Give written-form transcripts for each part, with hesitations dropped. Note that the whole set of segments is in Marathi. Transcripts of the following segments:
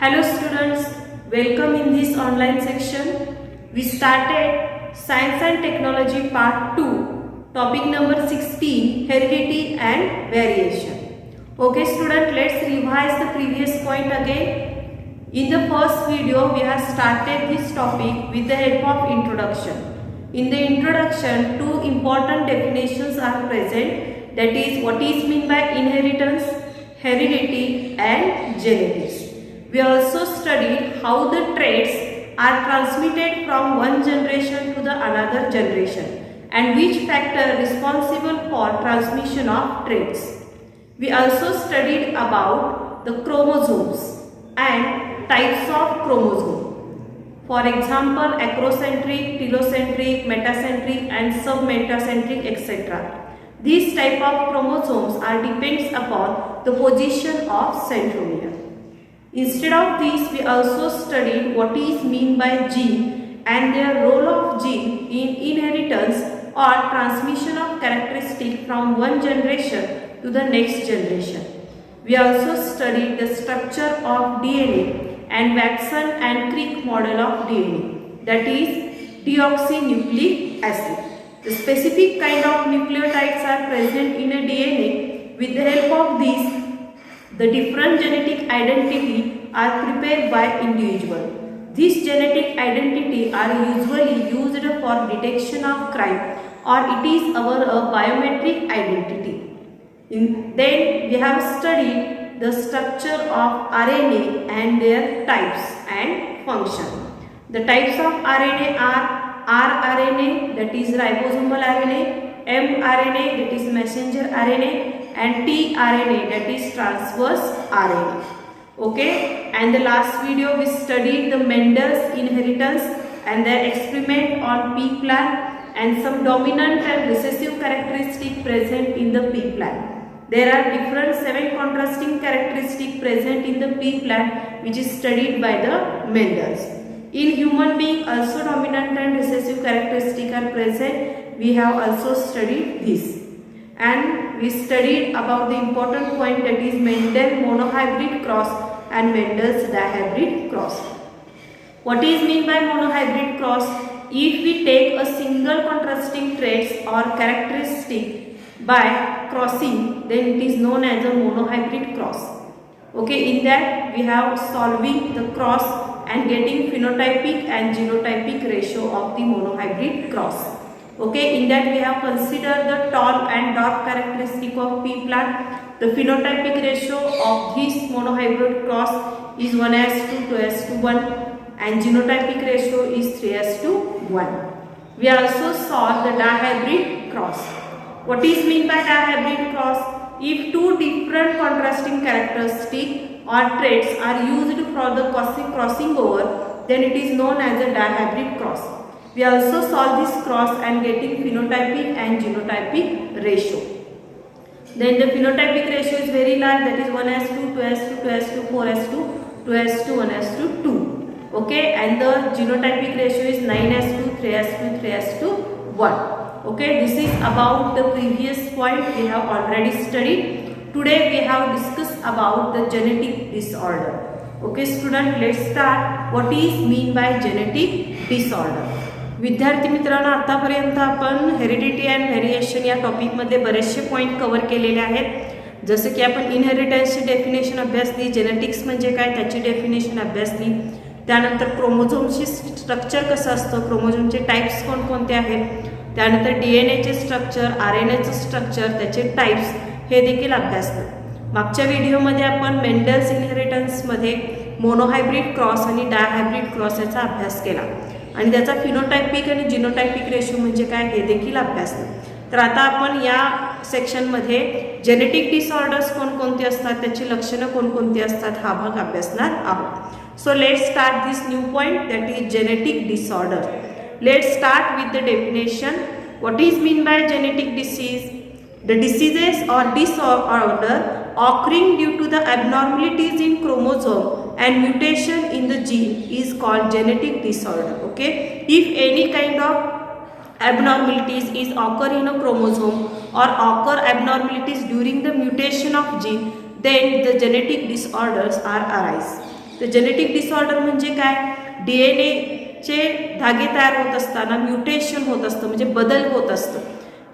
Hello students, welcome in this online section. We started Science and Technology Part 2, topic number 16, Heredity and Variation. Okay student, let's revise the previous point again. In the first video, we have started this topic with the help of introduction. In the introduction, two important definitions are present, that is what is meant by inheritance, heredity and genetics. We also studied how the traits are transmitted from one generation to the another generation and which factor responsible for transmission of traits. We also studied about the chromosomes and types of chromosome. For example, acrocentric, telocentric, metacentric and submetacentric, etc. These type of chromosomes are depends upon the position of centromere. Instead of this, we also studied what is meant by gene and their role of gene in inheritance or transmission of characteristics from one generation to the next generation. We also studied the structure of DNA and Watson and Crick model of DNA, that is deoxynucleic acid. The specific kind of nucleotides are present in a DNA. With the help of these, the different genetic identity are prepared by individual. These genetic identity are usually used for detection of crime or it is our biometric identity. Then we have studied the structure of RNA and their types and function. The types of RNA are rRNA, that is ribosomal RNA, mRNA, that is messenger RNA, and tRNA, that is transverse RNA. Okay, and the last video we studied the Mendel's inheritance and their experiment on pea plant and some dominant and recessive characteristics present in the pea plant. There are different 7 contrasting characteristics present in the pea plant which is studied by the Mendel's. In human being also dominant and recessive characteristics are present. We have also studied this. And we studied about the important point, that is Mendel monohybrid cross and Mendel's dihybrid cross. What is meant by monohybrid cross? If we take a single contrasting traits or characteristic by crossing, then it is known as a monohybrid cross. Okay, in that we have solving the cross and getting phenotypic and genotypic ratio of the monohybrid cross. Okay, in that we have considered the tall and dark characteristic of pea plant. The phenotypic ratio of this monohybrid cross is 1:2, 2:1 and genotypic ratio is 3:1. We also saw the dihybrid cross. What is meant by dihybrid cross? If two different contrasting characteristics or traits are used for the crossing over, then it is known as a dihybrid cross. We also solve this cross and getting phenotypic and genotypic ratio. Then the phenotypic ratio is very large, that is 1:2, 2:2, 2:2, 4:2, 2:2, 1:2. Okay, and the genotypic ratio is 9:2, 3:2, 3:1. Okay, this is about the previous point we have already studied. Today we have discussed about the genetic disorder. Okay student, let's start. What is mean by genetic disorder? विद्यार्थी मित्रांनो, आतापर्यंत आपण हेरिडिटी अँड व्हेरिएशन या टॉपिकमध्ये बरेचसे पॉईंट कव्हर केलेले आहेत. जसं की आपण इनहेरिटन्सची डेफिनेशन अभ्यासली, जेनेटिक्स म्हणजे काय त्याची डेफिनेशन अभ्यासली, त्यानंतर क्रोमोझोमची स्ट्रक्चर कसं असतं, क्रोमोझोमचे टाईप्स कोणकोणते आहेत, त्यानंतर डीएनएचे स्ट्रक्चर, आरएनएचं स्ट्रक्चर, त्याचे टाईप्स हे देखील अभ्यासलं. मागच्या व्हिडिओमध्ये आपण मेंडल्स इनहेरिटन्समध्ये मोनोहायब्रिड क्रॉस आणि डायहायब्रिड क्रॉस याचा अभ्यास केला आणि त्याचा फिनोटायपिक आणि जिनोटायपिक रेशो म्हणजे काय हे देखील अभ्यासलं. तर आता आपण या सेक्शनमध्ये जेनेटिक डिसऑर्डर्स कोणकोणते असतात, त्याची लक्षणं कोणकोणती असतात हा भाग अभ्यासणार आहोत. So let's start this new point, that is genetic disorder. Let's start with the definition. What is mean by genetic disease? The diseases or disorder occurring due to the abnormalities in chromosome and mutation in the gene is called genetic disorder. Okay, if any kind of abnormalities is occur in a chromosome or occur abnormalities during the mutation of gene, then the genetic disorders are arise. तर जेनेटिक डिसऑर्डर म्हणजे काय, DNA धागे तयार होत असताना म्युटेशन होत असतं, म्हणजे बदल होत असतं.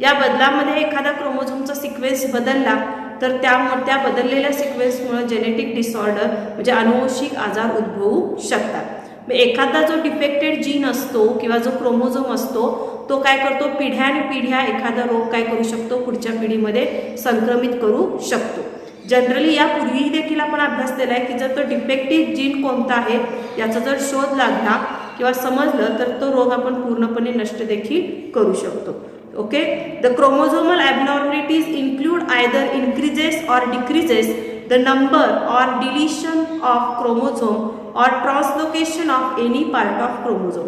या बदलामध्ये एखादा क्रोमोझोमचा सिक्वेन्स बदलला तर त्या बदललेल्या सिक्वेन्समुळे जेनेटिक डिसऑर्डर म्हणजे अनुवंशिक आजार उद्भवू शकतात. एखादा जो डिफेक्टेड जीन असतो किंवा जो क्रोमोझोम असतो तो काय करतो, पिढ्यानपिढ्या एखादा रोग काय करू शकतो, पुढच्या पिढीमध्ये संक्रमित करू शकतो. जनरली यापूर्वीही देखील आपण अभ्यास केला आहे की जर तो डिफेक्टिव्ह जीन कोणता आहे याचा जर शोध लागला किंवा समजलं तर तो रोग आपण पूर्णपणे नष्ट देखील करू शकतो. Okay, the chromosomal ॲबनॉर्मॅलिटीज include either increases or decreases the number or deletion of chromosome or translocation of any part of chromosome.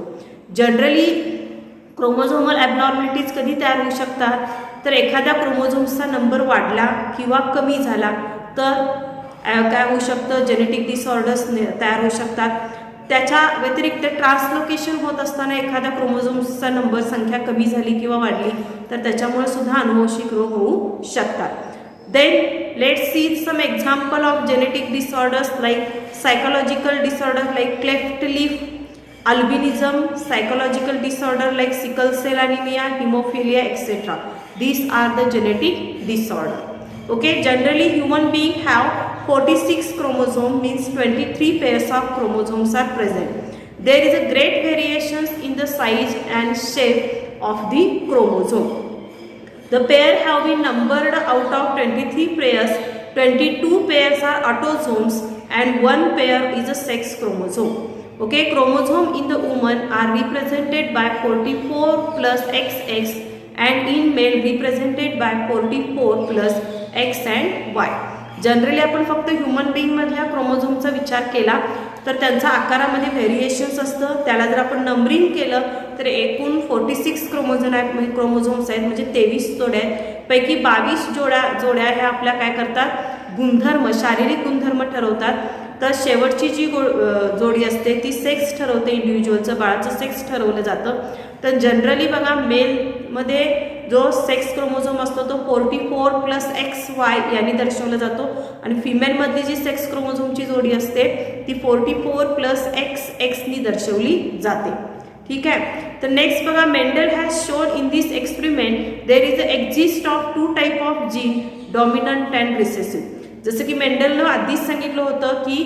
Generally chromosomal ॲबनॉर्मॅलिटीज कधी तयार होऊ शकतात, तर एखाद्या क्रोमोझोम्सचा नंबर वाढला किंवा कमी झाला तर काय होऊ शकतं, जेनेटिक डिसऑर्डर्स तयार होऊ शकतात. त्याच्या व्यतिरिक्त ट्रान्सलोकेशन होत असताना एखाद्या क्रोमोझोम्सचा नंबर संख्या कमी झाली किंवा वाढली तर त्याच्यामुळे सुद्धा अनुवंशिक रोग होऊ शकतात. Then let's see some example of genetic disorders like psychological disorder like cleft lip, albinism, psychological disorder like sickle cell anemia, hemophilia, etc. These are the genetic disorder. Okay, generally human being have 46 chromosome, means 23 pairs of chromosomes are present. There is a great variations in the size and shape of the chromosome. The pair have been numbered out of 23 pairs. 22 pairs are autosomes and 1 pair is a sex chromosome. Okay, chromosome in the woman are represented by 44 plus XX and in male represented by 44 plus X and Y. Generally आपण फक्त ह्युमन बिईंगमधल्या क्रोमोझोमचा विचार केला तर त्यांचा आकारामध्ये व्हेरिएशन्स असतं. त्याला जर आपण नंबरिंग केलं तर एकूण 46 क्रोमोझोम्स आहेत, म्हणजे 23 जोड्या आहेत. पैकी 22 जोड्या ह्या आपल्या काय करतात, गुणधर्म, शारीरिक गुणधर्म ठरवतात. तर शेवटची जी जोडी असते ती सेक्स ठरवते, इंडिव्हिज्युअलचं बाळाचं सेक्स ठरवलं जातं. तर जनरली बघा मेलमध्ये जो सेक्स क्रोमोझोम असतो तो 44 प्लस XY यांनी दर्शवला जातो आणि फिमेलमधली जी सेक्स क्रोमोझोमची जोडी असते ती 44 प्लस XX दर्शवली जाते. ठीक आहे. तर नेक्स्ट बघा, Mendel has shown in this experiment there is a exist of 2 type of gene, dominant and recessive. जसं की मेंडलनं आधीच सांगितलं होतं की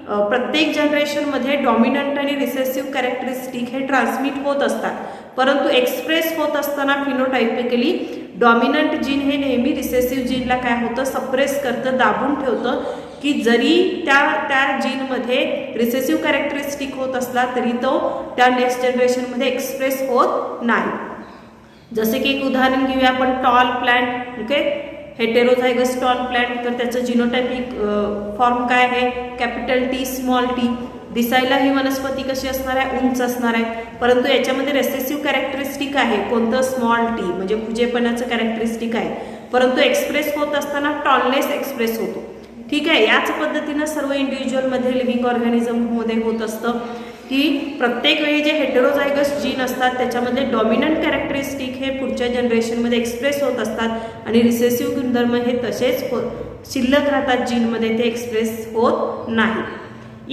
प्रत्येक जनरेशनमध्ये डॉमिनंट आणि रिसेसिव्ह कॅरेक्टरिस्टिक हे ट्रान्समिट होत असतात, परंतु एक्सप्रेस होत असताना फिनोटायपिकली डॉमिनंट जीन हे नेहमी रिसेसिव्ह जीनला काय होतं, सप्रेस करतं, दाबून ठेवतं, की जरी त्या जीनमध्ये रिसेसिव्ह कॅरेक्टरिस्टिक होत असला तरी तो त्या नेक्स्ट जनरेशनमध्ये एक्सप्रेस होत नाही. जसे की एक उदाहरण घेऊया आपण, tall plant. Okay, heterozygous tall plant, तर त्याचं जिनोटायपिक फॉर्म काय आहे, कॅपिटल T स्मॉल t. दिसायला ही वनस्पती कशी असणार आहे, उंच असणार आहे, परंतु याच्यामध्ये रेसेसिव्ह कॅरेक्टरिस्टिक आहे कोणतं, स्मॉल t, म्हणजे खुजेपणाचं कॅरेक्टरिस्टिक आहे, परंतु एक्सप्रेस होत असताना टॉलनेस एक्सप्रेस होतो. ठीक आहे. याच पद्धतीनं सर्व इंडिव्हिज्युअलमध्ये लिव्हिंग ऑर्गॅनिझममध्ये होत असतं की प्रत्येक वेळी जे हेटेरोझायगस जीन असतात त्याच्यामध्ये डॉमिनंट कॅरेक्टरिस्टिक हे पुढच्या जनरेशनमध्ये एक्सप्रेस होत असतात आणि रिसेसिव्ह गुणधर्म हे तसेच शिल्लक राहतात जीनमध्ये, ते एक्सप्रेस होत नाही.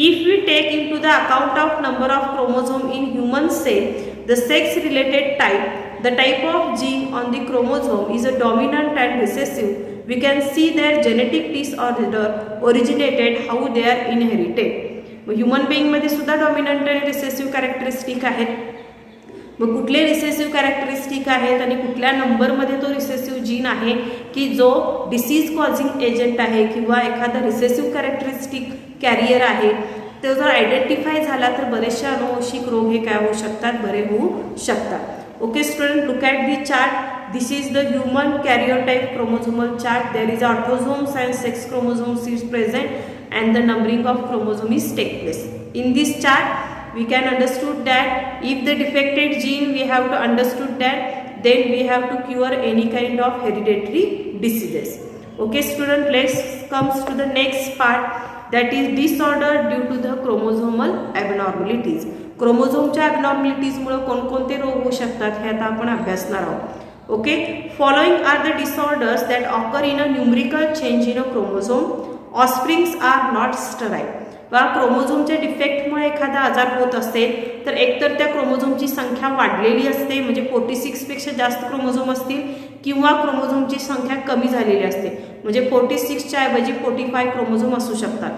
If we take into the account of number of chromosome in human cell, the sex related type, the type of gene on the chromosome is a dominant and recessive, we can see their genetic disorder originated, how they are inherited. Human बिईंगमध्ये सुद्धा डॉमिनंट आणि रिसेसिव्ह कॅरेक्टरिस्टिक आहेत. मग कुठले रिसेसिव्ह कॅरेक्टरिस्टिक आहेत आणि कुठल्या नंबरमध्ये तो रिसेसिव्ह जीन आहे की जो डिसीज कॉझिंग एजंट आहे किंवा एखादा रिसेसिव्ह कॅरेक्टरिस्टिक कॅरियर आहे, तो जर आयडेंटिफाय झाला तर बरेचसे अनुवंशिक रोग हे काय होऊ शकतात, बरे होऊ शकतात. Okay student, look at the chart. This is the human karyotype chromosomal chart. There is autosomes and sex chromosomes is present and the numbering of chromosome is take place. In this chart we can understood that if the defected gene, we have to understood that, then we have to cure any kind of hereditary diseases. Okay student, let's comes to the next part, that is disorder due to the chromosomal abnormalities. क्रोमोझोमच्या ॲबनॉर्मॅलिटीजमुळे कोणकोणते रोग होऊ शकतात हे आता आपण अभ्यासणार आहोत. Okay, following are the disorders that occur in a numerical change in a chromosome. Offsprings are not sterile. बघा क्रोमोझोमच्या डिफेक्टमुळे एखादा आजार होत असेल तर एकतर त्या क्रोमोझोमची संख्या वाढलेली असते, म्हणजे 46 पेक्षा जास्त क्रोमोझोम असतील, किंवा क्रोमोझोमची संख्या कमी झालेली असते, म्हणजे 46च्या ऐवजी 45 क्रोमोझोम असू शकतात.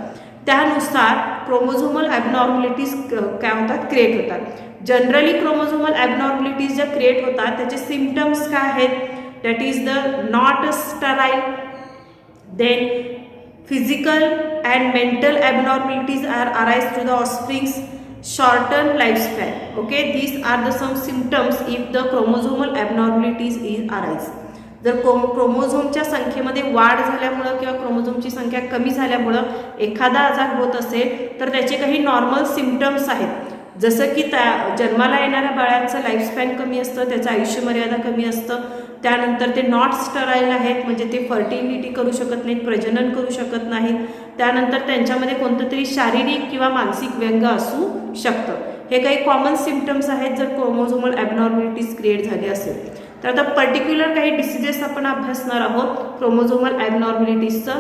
त्यानुसार क्रोमोझोमल ॲबनॉर्मलिटीज काय होतात, क्रिएट होतात. जनरली क्रोमोझोमल ॲबनॉर्मलिटीज ज्या क्रिएट होतात त्याचे सिम्पटम्स काय आहेत, that is the not sterile, then physical and mental abnormalities are arise to the offspring's shortened lifespan. Okay, these are the some symptoms if the chromosomal abnormalities is arise. जर क्रोमोझोमच्या संख्येमध्ये वाढ झाल्यामुळं किंवा क्रोमोझोमची संख्या कमी झाल्यामुळं एखादा आजार होत असेल तर त्याचे काही नॉर्मल सिम्पटम्स आहेत, जसं की त्या जन्माला येणाऱ्या बाळाचं लाईफस्पॅन कमी असतं, त्याचं आयुष्य मर्यादा कमी असतं, त्यानंतर ते नॉट स्टराईल आहेत, म्हणजे ते फर्टिलिटी करू शकत नाहीत, प्रजनन करू शकत नाहीत, त्यानंतर त्यांच्यामध्ये कोणतं तरी शारीरिक किंवा मानसिक व्यंग असू शकतं. हे काही कॉमन सिम्पटम्स आहेत जर क्रोमोझोमल ॲबनॉर्मलिटीज क्रिएट झाली असेल. तर आता पर्टिक्युलर काही डिसिजेस आपण अभ्यासणार आहोत क्रोमोझोमल ॲबनॉर्मलिटीजचं.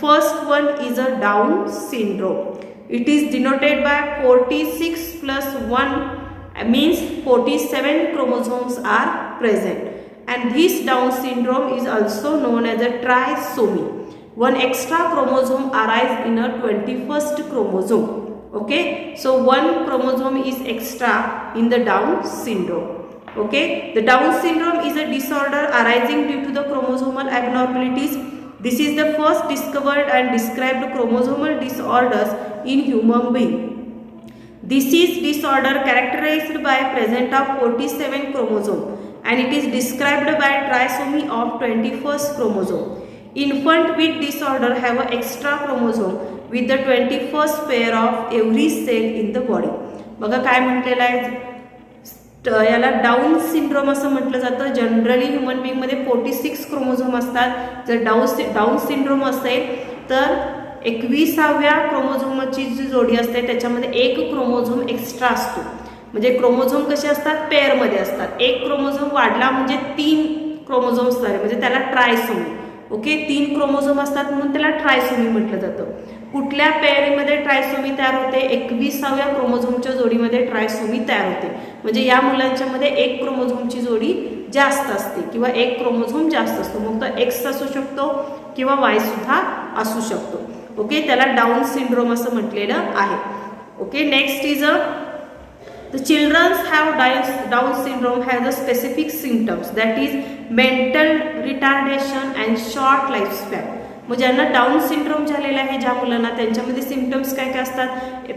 First one is a Down syndrome. It is denoted by 46+1 means 47 chromosomes are present, and this Down syndrome is also known as a trisomy. One extra chromosome arises in a 21st chromosome. Okay, so one chromosome is extra in the Down syndrome. Okay, the Down syndrome is a disorder arising due to the chromosomal abnormalities. This is the first discovered and described chromosomal disorders in human being. This is disorder characterized by presence of 47 chromosome and it is described by trisomy of 21st chromosome. Infant with disorder have an extra chromosome with the 21st pair of every cell in the body. बघा काय म्हटलेलं आहे, याला डाऊन सिंड्रोम असं म्हटलं जातं. जनरली ह्युमन बिंगमध्ये 46 क्रोमोझोम असतात. जर डाऊन सिंड्रोम असेल तर 21व्या क्रोमोझोमची जी जोडी असते त्याच्यामध्ये एक क्रोमोझोम एक्स्ट्रा असतो. म्हणजे क्रोमोझोम कसे असतात, पेअरमध्ये असतात. एक क्रोमोझोम वाढला म्हणजे 3 क्रोमोझोम्स झाले, म्हणजे त्याला ट्रायसोमी. ओके, 3 क्रोमोझोम असतात म्हणून त्याला ट्रायसोमी म्हटलं जातं. कुठल्या पेअरीमध्ये ट्रायसोमी तयार होते, 21व्या क्रोमोझोमच्या जोडीमध्ये ट्रायसोमी तयार होते. म्हणजे या मुलांच्या मध्ये एक क्रोमोझोमची जोडी जास्त असते किंवा एक क्रोमोझोम जास्त असतो. मग तो एक्स असू शकतो किंवा वाय सुद्धा असू शकतो. ओके, त्याला डाऊन सिंड्रोम असं म्हटलेलं आहे. Okay, next is the children have Down syndrome has a specific symptoms, that is mental retardation and short lifespan. मग ज्यांना डाऊन सिंड्रोम झालेला आहे ज्या मुलांना, त्यांच्यामध्ये सिम्पटम्स काय काय असतात,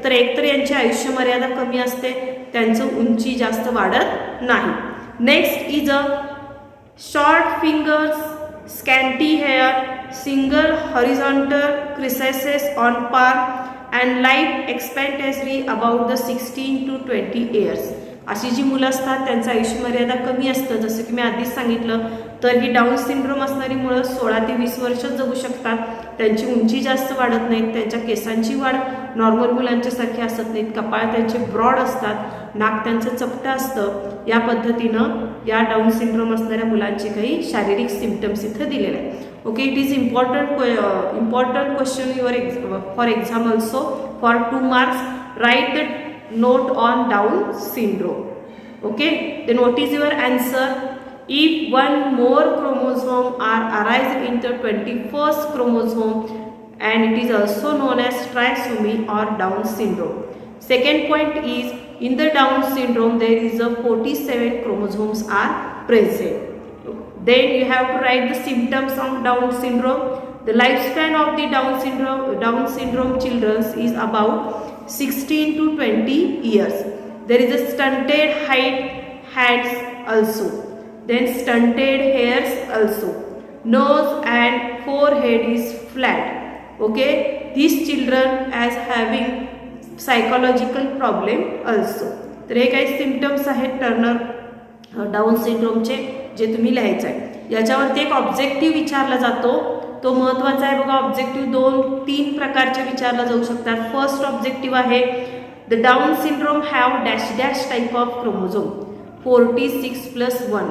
तर एकतर यांची आयुष्य मर्यादा कमी असते, त्यांचं उंची जास्त वाढत नाही. Next is a short fingers, scanty hair, single horizontal creases on palm and life expectancy about the 16 to 20 years. अशी जी मुलं असतात त्यांचं आयुष्य मर्यादा कमी असतं, जसं की मी आधीच सांगितलं. तर ही डाऊन सिंड्रोम असणारी मुलं 16 ते 20 वर्ष जगू शकतात. त्यांची उंची जास्त वाढत नाहीत, त्यांच्या केसांची वाढ नॉर्मल मुलांच्या सारखी असत नाहीत, कपाळ त्यांचे ब्रॉड असतात, नाक त्यांचं चपटं असतं. या पद्धतीनं या डाऊन सिंड्रोम असणाऱ्या मुलांचे काही शारीरिक सिम्पटम्स इथं दिलेले आहेत. Okay, it is important question for exam also for 2 marks. Write the note on Down syndrome. Okay, then what is your answer? If one more chromosome are arise in the 21st chromosome and it is also known as trisomy or Down syndrome. Second point is in the Down syndrome there is a 47 chromosomes are present. Then you have to write the symptoms of Down syndrome. The lifespan of the Down syndrome children is about 16 to 20 years. There is a stunted hands also. Then stunted hairs also. Nose and forehead is flat. Okay, these children as having psychological problem also. तर हे काही सिम्पटम्स आहेत टर्नर डाऊन सिंड्रोमचे जे तुम्ही लिहायचं आहे. याच्यावरती एक ऑब्जेक्टिव्ह विचारला जातो, तो महत्त्वाचा आहे बघा. ऑब्जेक्टिव्ह 2-3 प्रकारचे विचारला जाऊ शकतात. फर्स्ट ऑब्जेक्टिव्ह आहे the Down syndrome have dash dash type of chromosome 46+1.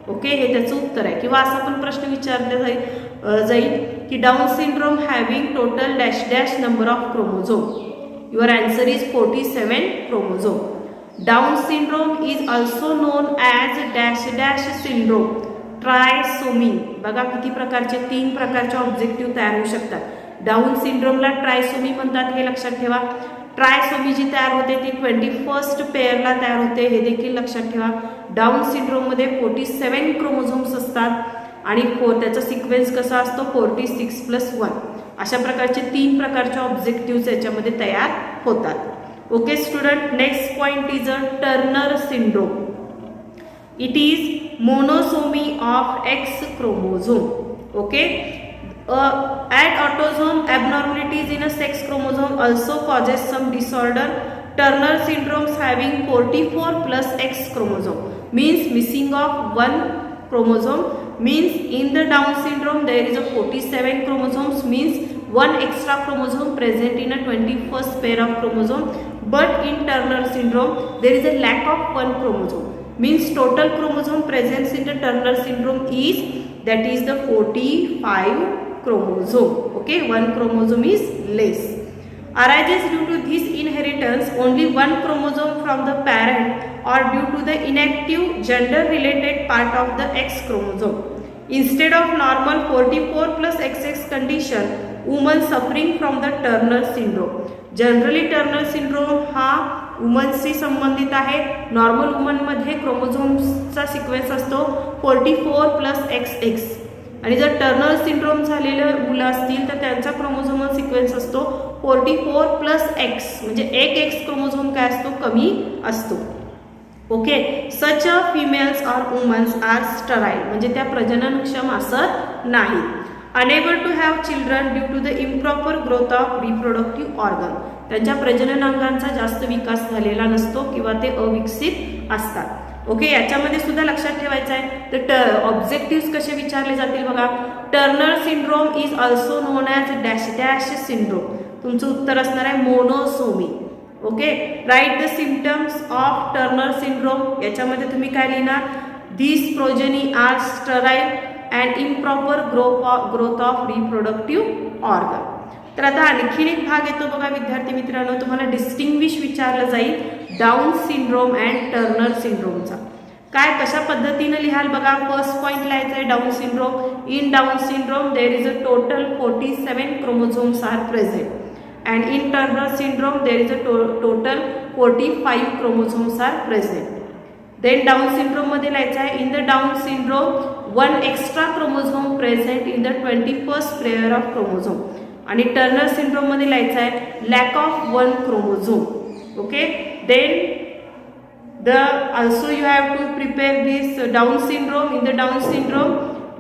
Okay, हे त्याचं उत्तर आहे. किंवा असा पण प्रश्न विचारला जाईल की Down syndrome having total dash dash number of chromosome. Your answer is 47 chromosome. Down syndrome is also known as dash dash syndrome. Trisomy. बघा किती प्रकारचे 3 प्रकारचे ऑब्जेक्टिव्ह तयार होऊ शकतात. डाऊन सिंड्रोमला ट्रायसोमी म्हणतात, हे लक्षात ठेवा. ट्रायसोमी जी तयार होते ती 21st पेअरला तयार होते, हे देखील लक्षात ठेवा. डाऊन सिंड्रोममध्ये 47 क्रोमोझोम्स असतात आणि त्याचा सिक्वेन्स कसा असतो 46+1. अशा प्रकारचे 3 प्रकारचे ऑब्जेक्टिव्ह याच्यामध्ये तयार होतात. Okay student, next point is a Turner syndrome. It is monosomy of X chromosome. Okay, at autosome abnormalities in a sex chromosome also causes some disorder. Turner syndromes having 44 plus X chromosome means missing of one chromosome, means in the Down syndrome there is a 47 chromosomes, means one extra chromosome present in a 21st pair of chromosome, but in Turner syndrome there is a lack of one chromosome, means total chromosome presence in the Turner syndrome is, that is the 45 chromosome. Okay, one chromosome is less. Arises due to this inheritance only one chromosome from the parent or due to the inactive gender related part of the X chromosome. Instead of normal 44 plus XX condition, woman suffering from the Turner syndrome. Generally Turner syndrome हा वुमन्सशी संबंधित आहे. नॉर्मल वुमनमध्ये क्रोमोझोम्सचा सिक्वेन्स असतो 44 plus XX आणि जर टर्नर सिंड्रोम झालेले मुलं असतील तर त्यांचा क्रोमोझोमल सिक्वेन्स असतो 44 plus X, म्हणजे एक X क्रोमोझोम काय असतो कमी असतो. Okay, such a females or womans are sterile, म्हणजे त्या प्रजननक्षम असत नाही. Unable to have children due to the improper growth of reproductive organ. त्यांच्या प्रजननांगांचा जास्त विकास झालेला नसतो किंवा ते अविकसित असतात. ओके, याच्यामध्ये सुद्धा लक्षात ठेवायचं आहे. तर ऑब्जेक्टिव्ह कसे विचारले जातील बघा. Turner syndrome is also known as dash dash syndrome. तुमचं उत्तर असणार आहे monosomy. Okay, write the symptoms of Turner syndrome. याच्यामध्ये तुम्ही काय लिहिणार, this progeny are sterile and improper growth of reproductive organ. तर आता आणखीन एक भाग येतो बघा विद्यार्थी मित्रांनो, तुम्हाला डिस्टिंग्विश विचारलं जाईल डाऊन सिंड्रोम अँड टर्नर सिंड्रोमचा. काय कशा पद्धतीने लिहाल बघा. फर्स्ट पॉइंट लिहायचं आहे Down syndrome. In Down syndrome there is a total 47 chromosomes are present and in Turner syndrome there is a total 45 chromosomes are present. Then Down syndrome मध्ये लिहायचं आहे in the Down syndrome one extra chromosome present in the 21st pair of chromosome. आणि टर्नर सिंड्रोम मध्ये लिहायचं आहे lack of one chromosome. Okay, then also you have to prepare this Down syndrome. In the Down syndrome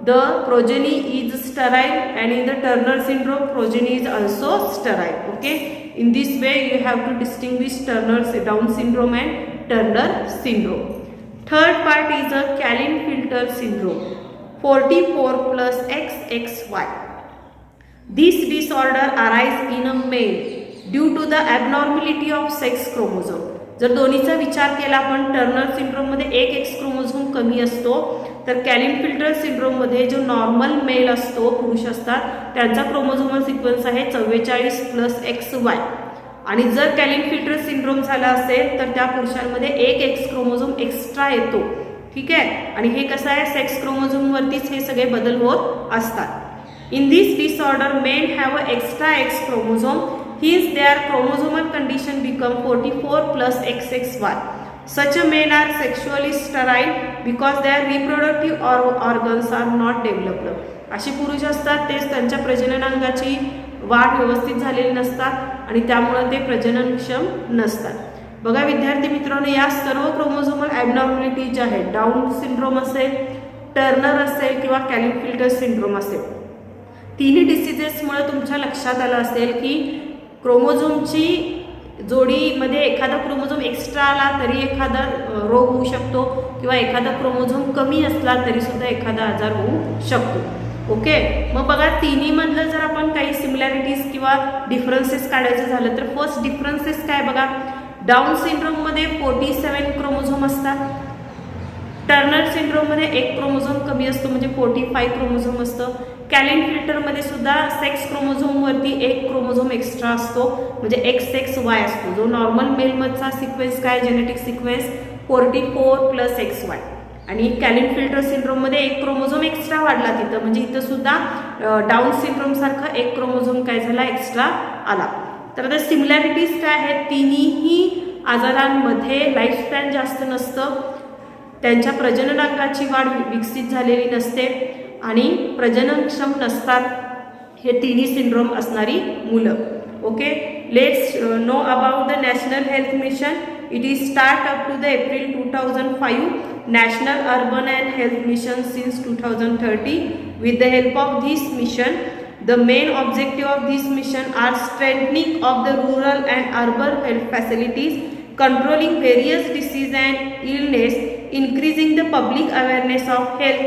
the progeny is sterile and in the Turner syndrome progeny is also sterile. Okay, in this way you have to distinguish Down syndrome and Turner syndrome. Third part is a Klinefelter syndrome, 44 plus XXY. This disorder arises in a male due to the abnormality of sex chromosome. जर दोन्हीचा विचार केला आपण टर्नर सिंड्रोम मध्ये एक एक्स क्रोमोझोम कमी असतो, तर क्लाइनफेल्टर सिंड्रोम मध्ये जो नॉर्मल मेल असतो, पुरुष असतात, त्यांचा क्रोमोझोमल सिक्वेन्स आहे 44 plus XY. आणि जर क्लाइनफेल्टर सिंड्रोम झाला असेल तर त्या पुरुषांमध्ये एक एक्स क्रोमोझोम एक्स्ट्रा येतो. ठीक आहे, आणि हे कसं आहे सेक्स क्रोमोझोम वरतीच हे सगळे बदल होत असतात. In this disorder, men have an extra X chromosome. Hence, their chromosomal condition become 44 plus XXY. Such a men are sexually sterile because their reproductive organs are not developed. अशी पुरुष असतात ते त्यांच्या प्रजननांगाची वाढ व्यवस्थित झालेली नसतात आणि त्यामुळे ते प्रजननक्षम नसतात. बघा विद्यार्थी मित्रांनो, या सर्व क्रोमोझोमल ॲबनॉर्मॅलिटी ज्या आहेत, डाऊन सिंड्रोम असेल, टर्नर असेल किंवा क्लाइनफेल्टर सिंड्रोम असेल, तिन्ही डिसिजेसमुळे तुमच्या लक्षात आलं असेल की क्रोमोझोमची जोडीमध्ये एखादा क्रोमोझोम एक्स्ट्रा आला तरी एखादा रोग होऊ शकतो किंवा एखादा क्रोमोझोम कमी असला तरी सुद्धा एखादा आजार होऊ शकतो. ओके, मग बघा तिन्हीमधलं जर आपण काही सिमिलॅरिटीज किंवा डिफरन्सेस काढायचं झालं तर फर्स्ट डिफरन्सेस काय बघा. डाऊन सिंड्रोममध्ये 47 क्रोमोझोम असतात टर्नर सिंड्रोममध्ये एक क्रोमोझोम कमी असतो म्हणजे 45 क्रोमोझोम असतं. कॅलिन-क्लिटरमध्ये सुद्धा सेक्स क्रोमोझोमवरती एक क्रोमोझोम एक्स्ट्रा असतो म्हणजे XXY असतो. जो नॉर्मल मेलमधचा सिक्वेन्स काय जेनेटिक सिक्वेन्स 44 + XY. आणि कॅलिन-फिल्टर सिंड्रोममध्ये एक क्रोमोझोम एक्स्ट्रा वाढला तिथं म्हणजे इथं सुद्धा डाऊन सिंड्रोम सारखा एक क्रोमोझोम काय झाला एक्स्ट्रा आला. तर आता सिमिलॅरिटीज काय आहेत, तिन्ही आजारांमध्ये लाईफस्पॅन जास्त नसतं, त्यांच्या प्रजननांगाची वाढ विकसित झालेली नसते आणि प्रजननक्षम नसतात हे तिन्ही सिंड्रोम असणारी मुलं. Okay, let's know about the national health mission. It is start up to the April 2005 National Urban and Health Mission since 2030. With the help of this mission, the main objective of this mission are strengthening of the rural and urban health facilities, controlling various disease and illness, increasing the public awareness of health,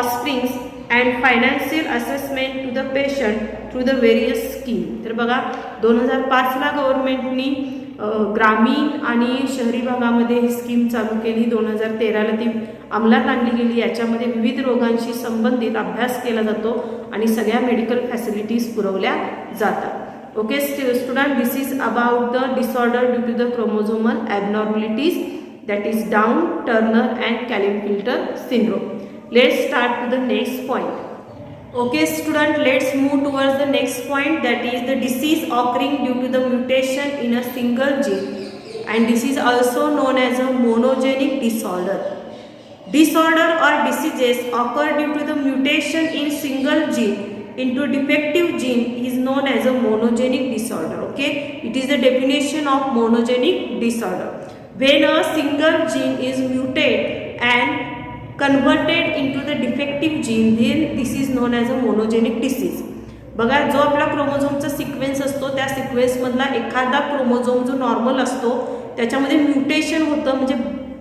offsprings and financial assessment to the patient through the various scheme. तर बघा 2005 ला गव्हर्नमेंटनी ग्रामीण आणि शहरी भागामध्ये ही स्कीम चालू केली. 2013ला ती अंमलात आणली गेली. याच्यामध्ये विविध रोगांशी संबंधित अभ्यास केला जातो आणि सगळ्या मेडिकल फॅसिलिटीज पुरवल्या जातात. Okay student, this is about the disorder due to the chromosomal abnormalities, that is Down, Turner and Klinefelter syndrome. Let's start to the next point. Okay student, let's move towards the next point, that is the disease occurring due to the mutation in a single gene, and this is also known as a monogenic disorder. Disorder or diseases occur due to the mutation in single gene into defective gene is known as a monogenic disorder. Okay, it is the definition of monogenic disorder. When a single gene is mutated and converted into the defective gene, then this is known as a monogenic disease. बघा, जो आपला क्रोमोझोमचा सिक्वेन्स असतो त्या सिक्वेन्समधला एखादा क्रोमोझोम जो नॉर्मल असतो त्याच्यामध्ये म्युटेशन होतं म्हणजे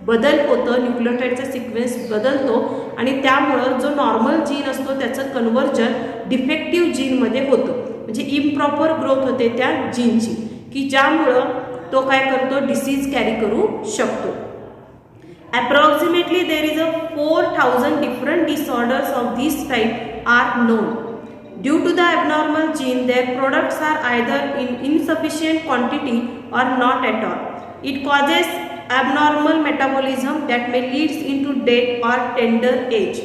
बदल होतं, न्यूक्लियोटाइडचा सिक्वेन्स बदलतो आणि त्यामुळं जो नॉर्मल जीन असतो त्याचं कन्व्हर्जन डिफेक्टिव्ह जीनमध्ये होतं म्हणजे इम्प्रॉपर ग्रोथ होते त्या जीनची की ज्यामुळं तो काय करतो डिसीज कॅरी करू शकतो. Approximately there is a 4,000 different disorders of this type are known. Due to the abnormal gene, their products are either in insufficient quantity or not at all. It causes abnormal metabolism that may leads into death or tender age.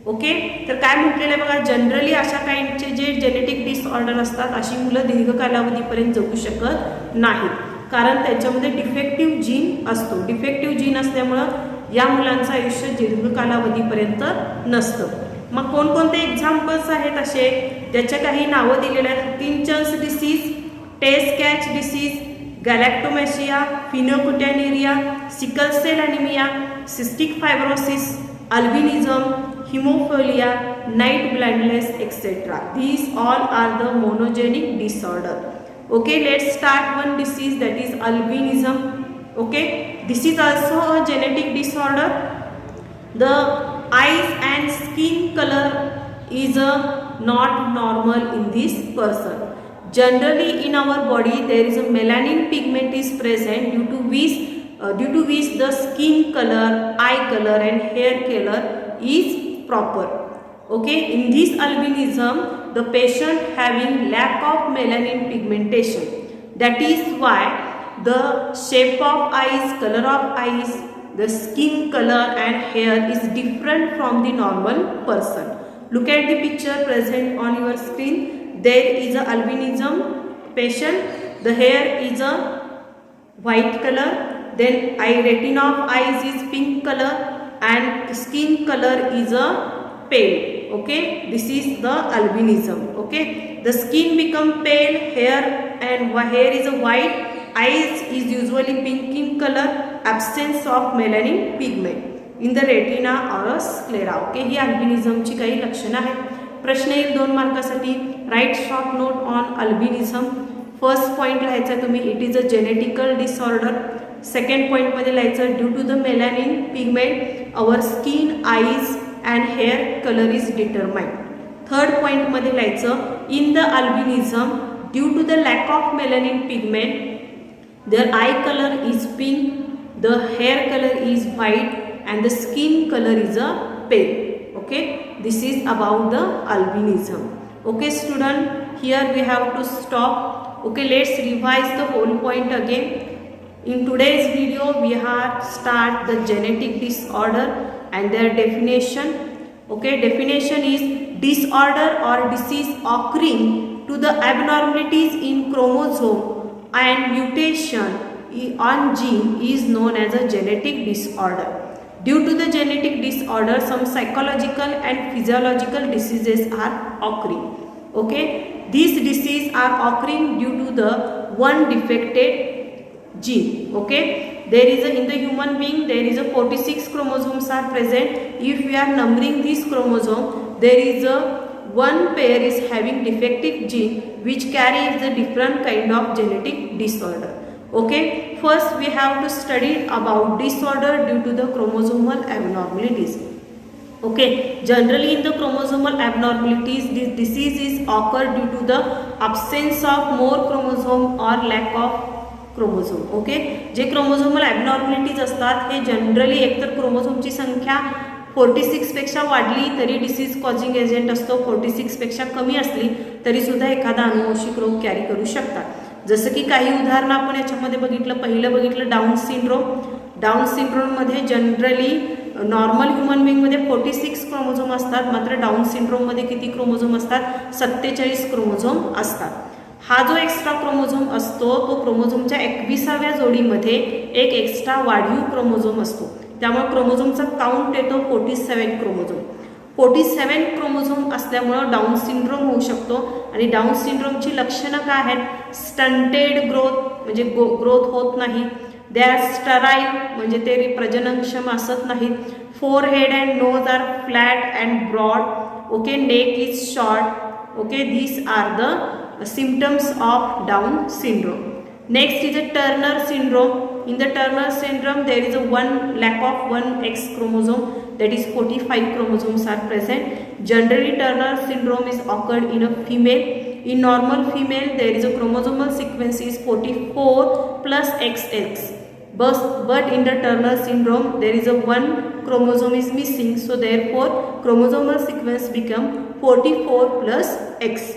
Okay, तर काय म्हटलेलं आहे बघा, जनरली अशा काहींचे जे जेनेटिक डिसऑर्डर असतात अशी मुलं दीर्घ कालावधीपर्यंत जगू शकत नाहीत कारण त्याच्यामध्ये डिफेक्टिव्ह जीन असतो. डिफेक्टिव्ह जीन असल्यामुळं या मुलांचं आयुष्य दीर्घ कालावधीपर्यंत नसतं. मग कोणकोणते एक्झाम्पल्स आहेत असे ज्याच्या काही नावं दिलेले आहेत. किंचन्स डिसीज, टेस्ट कॅच disease, galactosemia, phenylketonuria, sickle cell anaemia, cystic fibrosis, albinism, haemophilia, night blindness etcetera. These all are the monogenic disorder. Okay, let's start one disease, that is albinism. Okay, this is also a genetic disorder. The eyes and skin color is not normal in this person. Generally in our body there is a melanin pigment is present due to which the skin color, eye color and hair color is proper. Okay, in this albinism the patient having lack of melanin pigmentation, that is why the shape of eyes, color of eyes, the skin color and hair is different from the normal person. Look at the picture present on your screen. There is a albinism patient, the hair is a white color, then eye retina of eyes is pink color and skin color is a pale. Okay, this is the albinism. Okay, the skin become pale, hair is a white, eyes is usually pink in color, absence of melanin pigment in the retina or sclera. Okay, ही अल्बिनिझमची काही लक्षणं आहेत. प्रश्न येईल 2 मार्कासाठी. Write short note on albinism. First point लिहायचा तुम्ही, it is a genetical disorder. Second पॉईंटमध्ये लिहायचं due to the melanin pigment our skin, eyes and hair color is determined. Third point मध्ये लिहायचं in the albinism due to the lack of melanin pigment their eye color is pink, the hair color is white and the skin color is a pale. Okay, this is about the albinism. Okay student, here we have to stop. Okay, let's revise the whole point again. In today's video we have start the genetic disorder and their definition. Okay, definition is disorder or disease occurring to the abnormalities in chromosome and mutation on gene is known as a genetic disorder. Due to the genetic disorder, some psychological and physiological diseases are occurring. Okay, these diseases are occurring due to the one defected gene. Okay, there is in the human being there is a 46 chromosomes are present. If we are numbering this chromosome, there is a one pair is having defective gene which carries a different kind of genetic disorder. Okay, first we have to study about disorder due to the chromosomal abnormalities. Okay, generally in the chromosomal abnormalities, this disease is occur due to the absence of more chromosome or lack of chromosome. Okay, जे क्रोमोझोमल ॲबनॉर्मलिटीज असतात हे जनरली एकतर क्रोमोझोमची संख्या 46 पेक्षा वाढली तरी डिसीज कॉजिंग एजंट असतो, 46 पेक्षा कमी असली तरी सुद्धा एखादा अनुवंशिक रोग कॅरी करू शकतात. जसं की काही उदाहरणं आपण याच्यामध्ये बघितलं. पहिलं बघितलं डाऊन सिंड्रोम. डाऊन सिंड्रोममध्ये जनरली नॉर्मल ह्युमन बिंगमध्ये 46 क्रोमोझोम असतात, मात्र डाऊन सिंड्रोममध्ये किती क्रोमोझोम असतात? 47 क्रोमोझोम असतात. हा जो एक्स्ट्रा क्रोमोझोम असतो तो क्रोमोझोमच्या 21व्या जोडीमध्ये एक एक्स्ट्रा वाढीव क्रोमोझोम असतो, त्यामुळे क्रोमोझोमचा काउंट येतो 47 क्रोमोझोम. 47 क्रोमोझोम असल्यामुळं डाऊन सिंड्रोम होऊ शकतो. आणि डाऊन सिंड्रोमची लक्षणं काय आहेत? स्टंटेड ग्रोथ म्हणजे ग्रोथ होत नाही. दे आर स्टराईल म्हणजे ते प्रजननक्षम असत नाहीत. Forehead and nose are flat and broad. Okay, neck is short. Okay, these are the symptoms of Down syndrome. Next is a Turner syndrome. In the Turner syndrome there is a lack of one X chromosome, that is 45 chromosomes are present. Generally Turner syndrome is occurred in a female. In normal female there is a chromosomal sequence is 44 plus XX. But in the Turner syndrome there is a one chromosome is missing, so therefore chromosomal sequence become 44 plus X.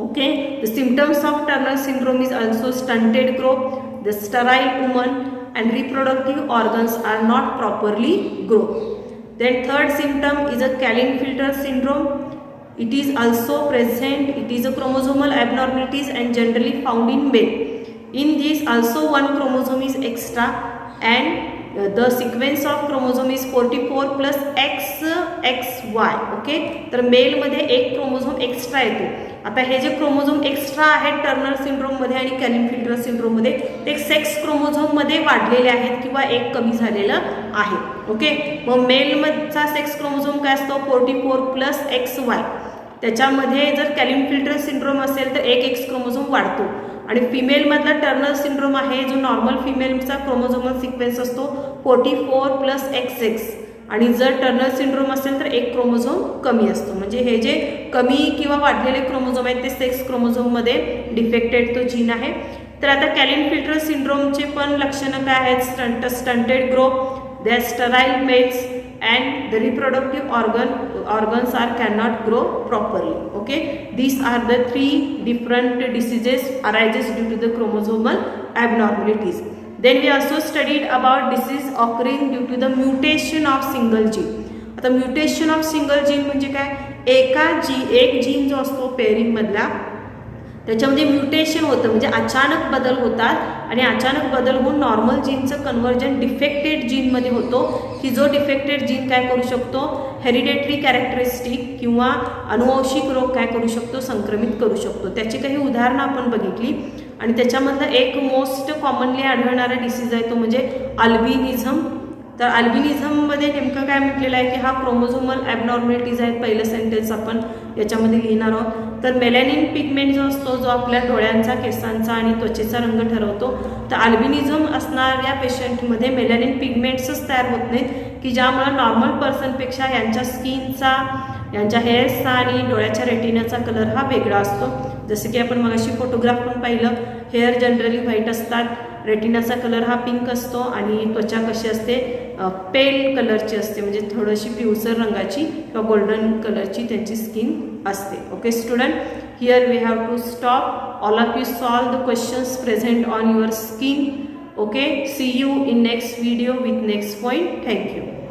Okay, the symptoms of Turner syndrome is also stunted growth, the sterile woman, and reproductive organs are not properly grown. Then third symptom is a Klinefelter syndrome. It is also present. It is a chromosomal abnormalities and generally found in male. In this also one chromosome is extra and the sequence of chromosome is 44 plus XY. Okay, तर मेलमध्ये एक क्रोमोझोम एक्स्ट्रा येतो. आता हे जे क्रोमोझोम एक्स्ट्रा आहेत टर्नर सिंड्रोममध्ये आणि क्लिनेफेल्टर सिंड्रोममध्ये ते सेक्स क्रोमोझोममध्ये वाढलेले आहेत किंवा एक कमी झालेलं आहे. ओके, मग मेलमधचा सेक्स क्रोमोझोम काय असतो? 44 प्लस XY. त्याच्यामध्ये जर क्लिनेफेल्टर सिंड्रोम असेल तर एक एक्स क्रोमोझोम वाढतो. आणि फिमेलमधला टर्नर सिंड्रोम आहे जो नॉर्मल फिमेलचा क्रोमोझोमल सिक्वेन्स असतो 44 प्लस XX. आणि जर टर्नर सिंड्रोम असेल तर एक क्रोमोझोम कमी असतो. म्हणजे हे जे कमी किंवा वाढलेले क्रोमोझोम आहेत ते सेक्स क्रोमोझोममध्ये डिफेक्टेड तो जीन आहे. तर आता क्लिनेफेल्टर सिंड्रोमचे पण लक्षणं काय आहेत? Stunted growth, they sterile males and the reproductive organs are cannot grow properly. Okay, these are the three different diseases arises due to the chromosomal abnormalities. Then we also studied about disease occurring due to the mutation of single gene. आता म्युटेशन ऑफ सिंगल जीन म्हणजे काय? एक जीन जो असतो पेअरिंग मधला त्याच्यामध्ये म्युटेशन होतं, म्हणजे अचानक बदल होतात आणि अचानक बदल होऊन नॉर्मल जीनचं कन्व्हर्जन डिफेक्टेड जीनमध्ये होतो. की जो डिफेक्टेड जीन काय करू शकतो? हेरिडेटरी कॅरेक्टरिस्टिक किंवा अनुवंशिक रोग काय करू शकतो? संक्रमित करू शकतो. त्याची काही उदाहरणं आपण बघितली आणि त्याच्यामधलं एक मोस्ट कॉमनली आढळणारा डिसीज आहे तो म्हणजे अल्बिनिझम. तर अल्बिनिझममध्ये नेमकं काय म्हटलेलं आहे की हा क्रोमोझोमल ॲबनॉर्मॅलिटीज आहेत. पहिलं सेंटेन्स आपण याच्यामध्ये लिहिणार आहोत. तर मेलॅनिन पिगमेंट जो असतो जो आपल्या डोळ्यांचा, केसांचा आणि त्वचेचा रंग ठरवतो, तर अल्बिनिझम असणाऱ्या पेशंटमध्ये मेलॅनिन पिगमेंट्सच तयार होत नाहीत की ज्यामुळे नॉर्मल पर्सनपेक्षा यांच्या स्किनचा, यांच्या हेअर्सचा आणि डोळ्याच्या रेटिनाचा कलर हा वेगळा असतो. जसं की आपण मगाशी फोटोग्राफ पण पाहिलं, हेअर जनरली व्हाईट असतात रेटिनाचा कलर हा पिंक असतो आणि त्वचा कशी असते पेल कलरची असते, म्हणजे थोडीशी पिवसर रंगाची किंवा गोल्डन कलरची त्यांची स्किन असते. Okay student, here we have to stop. All of you solve the questions present on your skin. Okay, see you in next video with next point. Thank you.